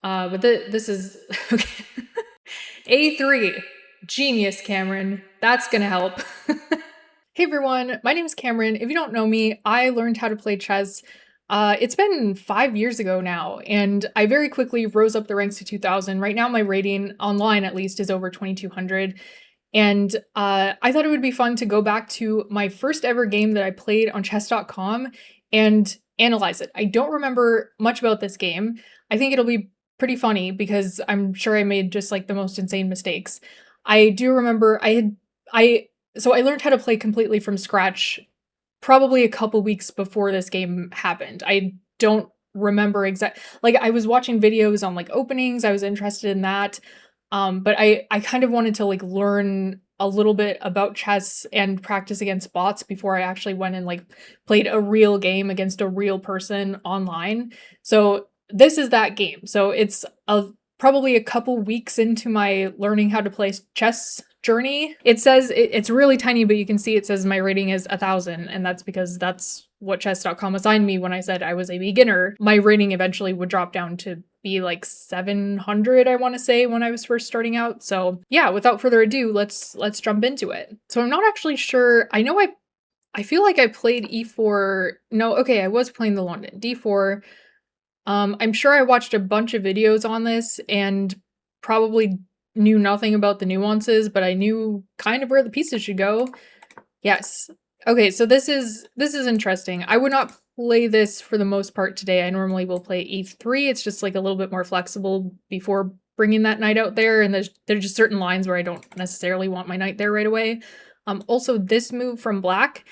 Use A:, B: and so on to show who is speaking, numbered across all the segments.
A: This is okay. A3. Genius, Kamryn. That's gonna help. Hey everyone, my name is Kamryn. If you don't know me, I learned how to play chess. It's been 5 years ago now, and I very quickly rose up the ranks to 2000. Right now, my rating online, at least, is over 2200. And I thought it would be fun to go back to my first ever game that I played on chess.com and analyze it. I don't remember much about this game. I think it'll be pretty funny because I'm sure I made just like the most insane mistakes. I do remember I learned how to play completely from scratch probably a couple weeks before this game happened. I don't remember like I was watching videos on like openings, I was interested in that. But I kind of wanted to like learn a little bit about chess and practice against bots before I actually went and like played a real game against a real person online. So this is that game. So it's probably a couple weeks into my learning how to play chess journey. It says it's really tiny, but you can see it says my rating is 1000, and that's because that's what chess.com assigned me when I said I was a beginner. My rating eventually would drop down to be like 700, I want to say, when I was first starting out. So yeah, without further ado, let's jump into it. So I'm not actually sure. I feel like I played e4. No, okay, I was playing the London d4. I'm sure I watched a bunch of videos on this and probably knew nothing about the nuances, but I knew kind of where the pieces should go. Yes. Okay, so this is interesting. I would not play this for the most part today. I normally will play e3. It's just like a little bit more flexible before bringing that knight out there, and there's just certain lines where I don't necessarily want my knight there right away. Also, this move from black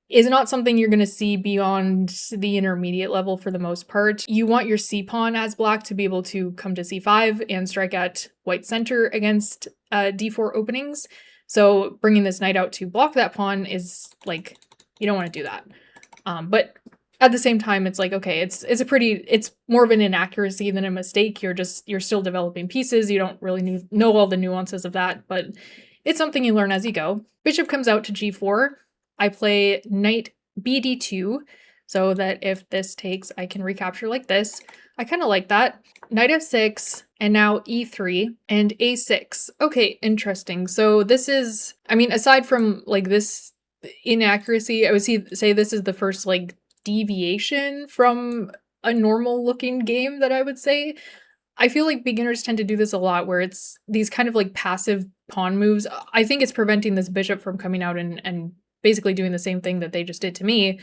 A: is not something you're going to see beyond the intermediate level for the most part. You want your c-pawn as black to be able to come to c5 and strike at white center against d4 openings. So bringing this knight out to block that pawn is like, you don't want to do that. But at the same time, it's like, okay, it's more of an inaccuracy than a mistake. You're still developing pieces. You don't really know all the nuances of that, but it's something you learn as you go. Bishop comes out to g4. I play knight bd2 so that if this takes, I can recapture like this. I kind of like that. Knight f6, and now e3 and a6. Okay, interesting. So this is, I mean, aside from like this inaccuracy, I would say this is the first like deviation from a normal looking game that I would say. I feel like beginners tend to do this a lot where it's these kind of like passive pawn moves. I think it's preventing this bishop from coming out and basically doing the same thing that they just did to me,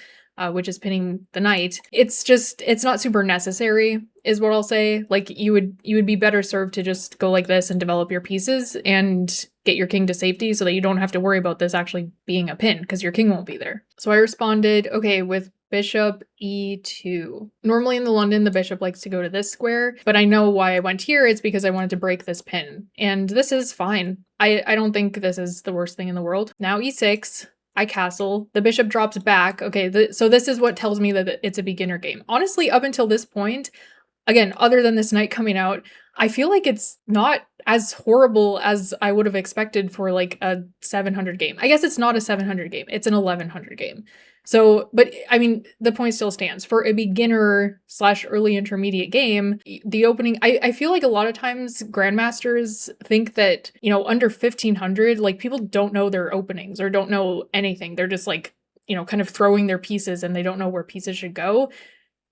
A: which is pinning the knight. It's not super necessary, is what I'll say. Like you would be better served to just go like this and develop your pieces and get your king to safety so that you don't have to worry about this actually being a pin because your king won't be there. So I responded, okay, with bishop e2. Normally in the London, the bishop likes to go to this square, but I know why I went here. It's because I wanted to break this pin. And this is fine. I don't think this is the worst thing in the world. Now e6. I castle. The bishop drops back. Okay, so this is what tells me that it's a beginner game. Honestly, up until this point, again, other than this knight coming out, I feel like it's not as horrible as I would have expected for like a 700 game. I guess it's not a 700 game. It's an 1100 game. So, but I mean, the point still stands. For a beginner / early intermediate game, the opening, I feel like a lot of times grandmasters think that, you know, under 1500, like people don't know their openings or don't know anything. They're just like, you know, kind of throwing their pieces and they don't know where pieces should go.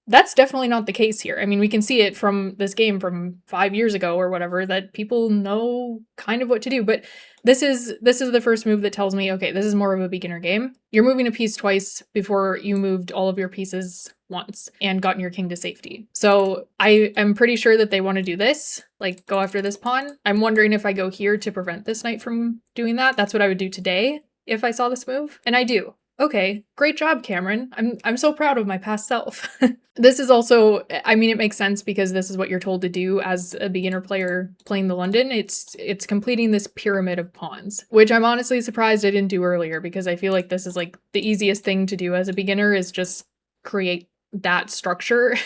A: That's definitely not the case here. I mean, we can see it from this game from 5 years ago or whatever, that people know kind of what to do. But this is the first move that tells me, okay, this is more of a beginner game. You're moving a piece twice before you moved all of your pieces once and gotten your king to safety. So I am pretty sure that they want to do this, like go after this pawn. I'm wondering if I go here to prevent this knight from doing that. That's what I would do today if I saw this move. And I do. Okay, great job, Kamryn. I'm so proud of my past self. This is also, I mean, it makes sense because this is what you're told to do as a beginner player playing the London. It's completing this pyramid of pawns, which I'm honestly surprised I didn't do earlier because I feel like this is like the easiest thing to do as a beginner is just create that structure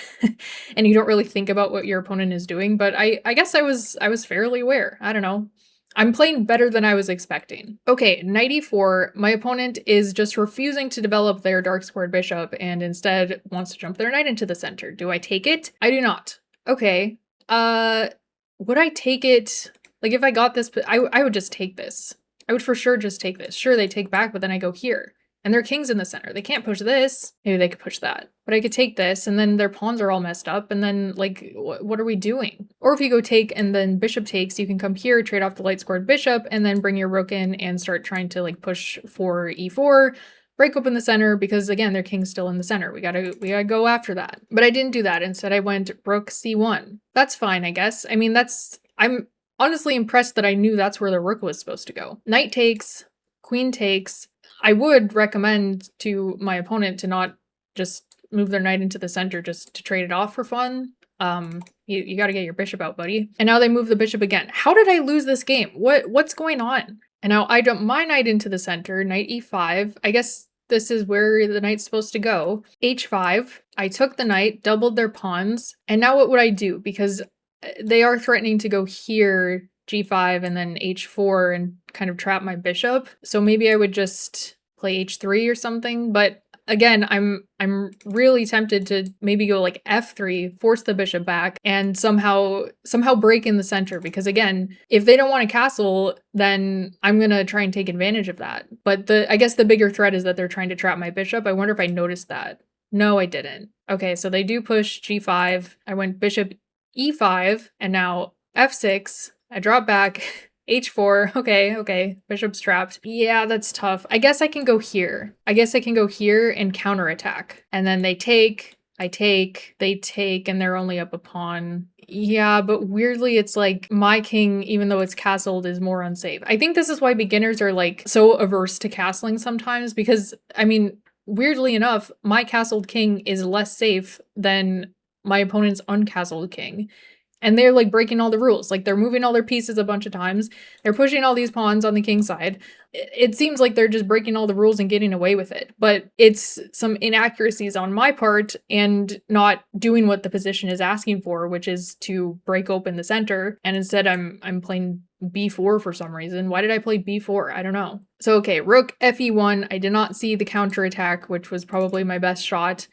A: and you don't really think about what your opponent is doing. But I guess I was fairly aware. I don't know. I'm playing better than I was expecting. Okay, knight e4. My opponent is just refusing to develop their dark squared bishop and instead wants to jump their knight into the center. Do I take it? I do not. Okay. Would I take it? Like, if I got this, I would just take this. I would for sure just take this. Sure, they take back, but then I go here. And their king's in the center. They can't push this. Maybe they could push that. But I could take this, and then their pawns are all messed up, and then, like, what are we doing? Or if you go take and then bishop takes, you can come here, trade off the light-scored bishop, and then bring your rook in and start trying to, like, push for e4, break open the center, because, again, their king's still in the center. We gotta go after that. But I didn't do that. Instead, I went rook c1. That's fine, I guess. I mean, I'm honestly impressed that I knew that's where the rook was supposed to go. Knight takes, queen takes. I would recommend to my opponent to not just move their knight into the center just to trade it off for fun. You got to get your bishop out, buddy. And now they move the bishop again. How did I lose this game? What's going on? And now I dump my knight into the center, knight e5. I guess this is where the knight's supposed to go. h5. I took the knight, doubled their pawns. And now what would I do? Because they are threatening to go here, g5, and then h4 and kind of trap my bishop. So maybe I would just play h3 or something. But again, I'm really tempted to maybe go like f3, force the bishop back, and somehow break in the center. Because again, if they don't want a castle, then I'm gonna try and take advantage of that. But I guess the bigger threat is that they're trying to trap my bishop. I wonder if I noticed that. No, I didn't. Okay, so they do push g5. I went bishop e5, and now f6. I drop back, h4, okay, bishop's trapped. Yeah, that's tough. I guess I can go here. I guess I can go here and counterattack. And then they take, I take, they take, and they're only up a pawn. Yeah, but weirdly, it's like my king, even though it's castled, is more unsafe. I think this is why beginners are like so averse to castling sometimes, because, I mean, weirdly enough, my castled king is less safe than my opponent's uncastled king. And they're like breaking all the rules. Like they're moving all their pieces a bunch of times. They're pushing all these pawns on the king side. It seems like they're just breaking all the rules and getting away with it. But it's some inaccuracies on my part and not doing what the position is asking for, which is to break open the center. And instead I'm playing b4 for some reason. Why did I play b4? I don't know. So okay, rook fe1. I did not see the counterattack, which was probably my best shot.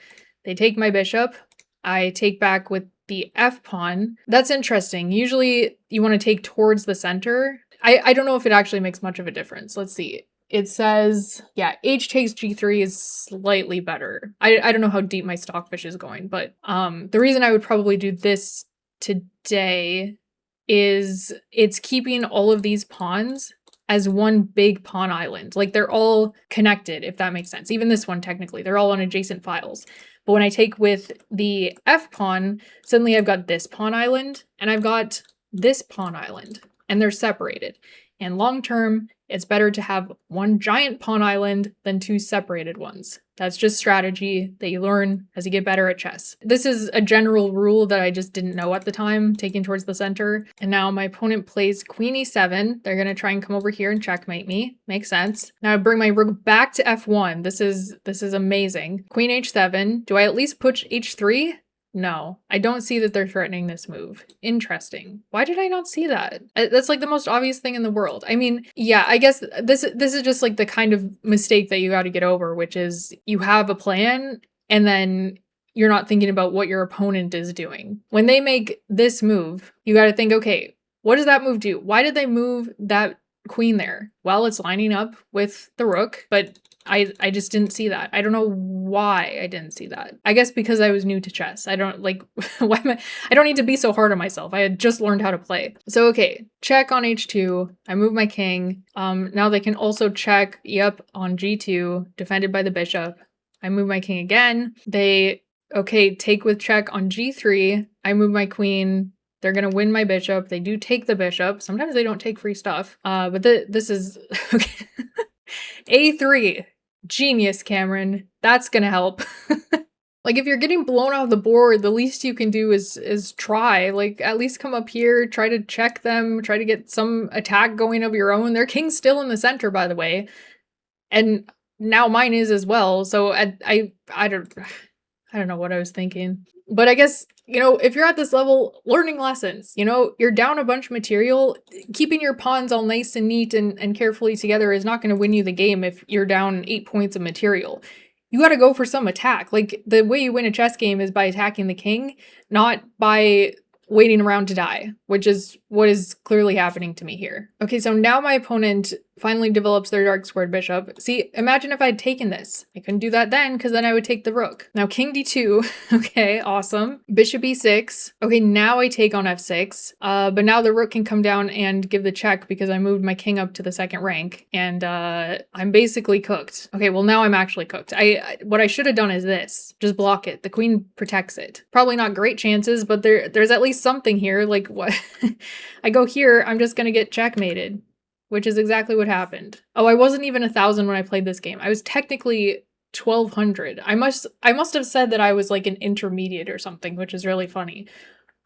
A: They take my bishop. I take back with the f pawn. That's interesting. Usually you want to take towards the center. I don't know if it actually makes much of a difference. Let's see. It says, yeah, h takes g3 is slightly better. I don't know how deep my stockfish is going, but the reason I would probably do this today is it's keeping all of these pawns as one big pawn island. Like they're all connected, if that makes sense. Even this one, technically, they're all on adjacent files. But when I take with the f pawn, suddenly I've got this pawn island and I've got this pawn island, and they're separated. And long term, it's better to have one giant pawn island than two separated ones. That's just strategy that you learn as you get better at chess. This is a general rule that I just didn't know at the time, taking towards the center. And now my opponent plays queen e7. They're going to try and come over here and checkmate me. Makes sense. Now I bring my rook back to f1. This is amazing. Queen h7. Do I at least push h3? No, I don't see that they're threatening this move. Interesting. Why did I not see that? That's like the most obvious thing in the world. I mean, yeah, I guess this is just like the kind of mistake that you got to get over, which is you have a plan and then you're not thinking about what your opponent is doing. When they make this move, you got to think, okay, what does that move do? Why did they move that queen there? Well, it's lining up with the rook, but I just didn't see that. I don't know why I didn't see that. I guess because I was new to chess. I don't like, I don't need to be so hard on myself. I had just learned how to play. So, okay, check on h2. I move my king. Now they can also check, yep, on g2, defended by the bishop. I move my king again. They, okay, take with check on g3. I move my queen. They're going to win my bishop. They do take the bishop. Sometimes they don't take free stuff. But this is, okay. a3. Genius, Kamryn. That's gonna help. Like, if you're getting blown off the board, the least you can do is try. Like, at least come up here, try to check them, try to get some attack going of your own. Their king's still in the center, by the way. And now mine is as well. So I don't know what I was thinking. But I guess, you know, if you're at this level, learning lessons, you know, you're down a bunch of material, keeping your pawns all nice and neat and carefully together is not going to win you the game if you're down 8 points of material. You got to go for some attack. Like, the way you win a chess game is by attacking the king, not by waiting around to die, which is what is clearly happening to me here. Okay, so now my opponent finally develops their dark squared bishop. See, imagine if I'd taken this. I couldn't do that then because then I would take the rook. Now king d2, okay, awesome. Bishop e6. Okay, now I take on f6, but now the rook can come down and give the check because I moved my king up to the second rank, and I'm basically cooked. Okay, well now I'm actually cooked. What I should have done is this. Just block it. The queen protects it. Probably not great chances, but there's at least something here. Like what? I go here, I'm just gonna get checkmated, which is exactly what happened. Oh, I wasn't even 1,000 when I played this game. I was technically 1,200. I must have said that I was like an intermediate or something, which is really funny.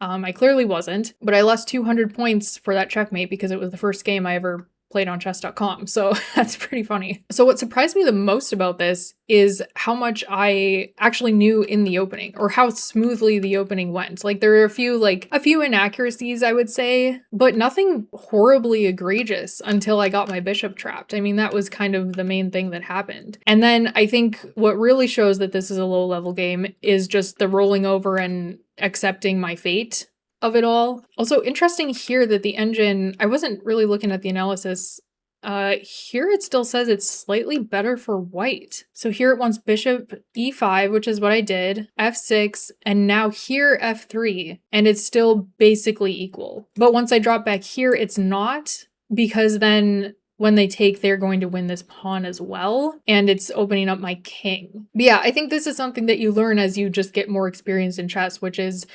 A: I clearly wasn't, but I lost 200 points for that checkmate because it was the first game I ever played on chess.com, so that's pretty funny. So what surprised me the most about this is how much I actually knew in the opening, or how smoothly the opening went. Like there were a few inaccuracies, I would say, but nothing horribly egregious until I got my bishop trapped. I mean, that was kind of the main thing that happened. And then I think what really shows that this is a low level game is just the rolling over and accepting my fate of it all. Also interesting here that the engine, I wasn't really looking at the analysis. Here it still says it's slightly better for white. So here it wants bishop e5, which is what I did, f6, and now here f3, and it's still basically equal. But once I drop back here, it's not, because then when they take, they're going to win this pawn as well, and it's opening up my king. But yeah, I think this is something that you learn as you just get more experience in chess, which is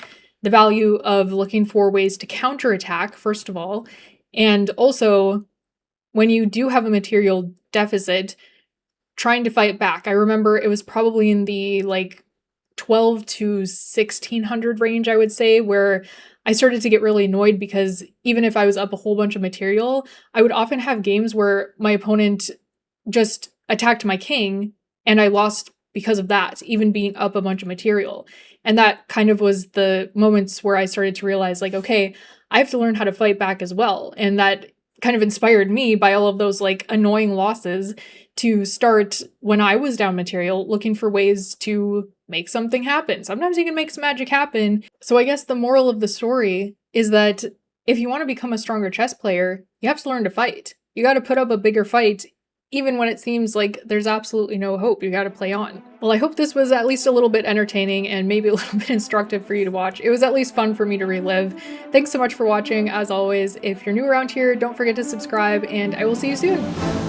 A: the value of looking for ways to counterattack, first of all, and also when you do have a material deficit, trying to fight back. I remember it was probably in the like 12 to 1600 range, I would say, where I started to get really annoyed because even if I was up a whole bunch of material, I would often have games where my opponent just attacked my king and I lost because of that, even being up a bunch of material. And that kind of was the moments where I started to realize, like, okay, I have to learn how to fight back as well. And that kind of inspired me by all of those like annoying losses to start, when I was down material, looking for ways to make something happen. Sometimes you can make some magic happen. So I guess the moral of the story is that if you want to become a stronger chess player, you have to learn to fight. You got to put up a bigger fight. Even when it seems like there's absolutely no hope, you gotta play on. Well, I hope this was at least a little bit entertaining and maybe a little bit instructive for you to watch. It was at least fun for me to relive. Thanks so much for watching, as always. If you're new around here, don't forget to subscribe, and I will see you soon.